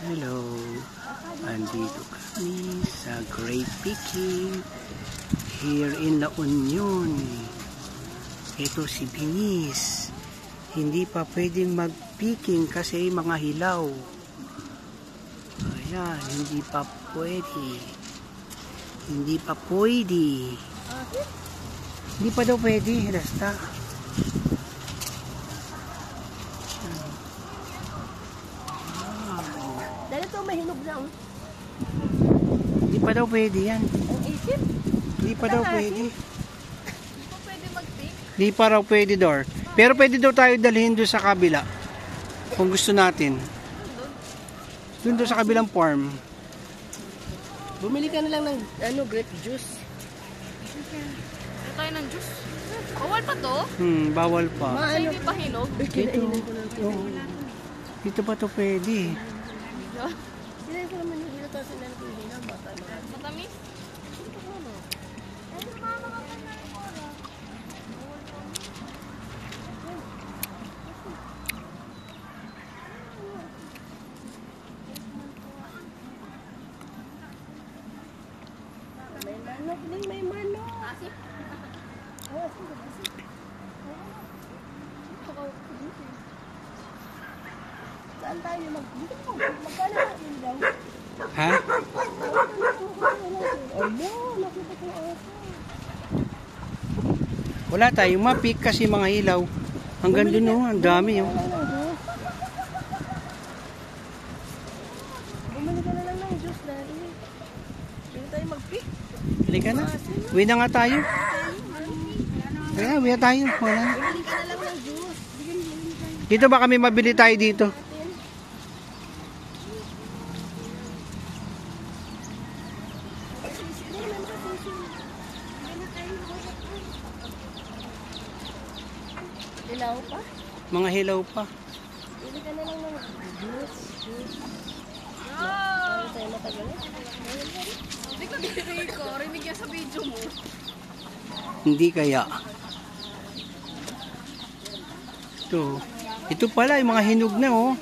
Hello, andito kami sa Great Picking here in La Union. Ito si Binis. Hindi pa pwedeng mag-picking kasi mga hilaw. Ayan, hindi pa pwede. Hindi pa pwede. Hindi pa daw pwede, basta. Dahil ito mahinog na. Hindi pa daw pwede yan. Ang isip. Hindi pa daw pwede. Hindi pa pwede mag-pick. Hindi pa raw pwede, Dor. Pero pwede daw tayo dalhin doon sa kabila. Kung gusto natin. Doon sa kabilang farm. Bumili ka na lang ng grape juice. Ito tayo ng juice. Bawal pa to? Bawal pa. Kasi hindi pa hinog. Dito. Dito pa to pwede. Sinayin ko naman yung hila tapos sinayin ko yung hila. Matamis? May manok din, may manok. Asip? Saan tayo magkano natin daw? Ha? Ano? Nakita ko ang aso. Wala tayong mapik kasi mga hilaw. Hanggang doon, oh, ang dami. Oh. Bumili ka na lang ng juice dahil. Hindi tayo mag-pick. Bili ka na. Uwi na nga tayo. Kaya, uwi na tayo. Wala na. Bumili ka na lang ng juice. Dito ba kami mabili tayo dito? Ilaw pa? Mga hilaw pa. Bili ka na lang ng juice. No! Ano tayo matagal? Hindi ko diri ko. Rinig yan sa video mo. Hindi kaya. Ito. Ito pala, yung mga hinog na, oh.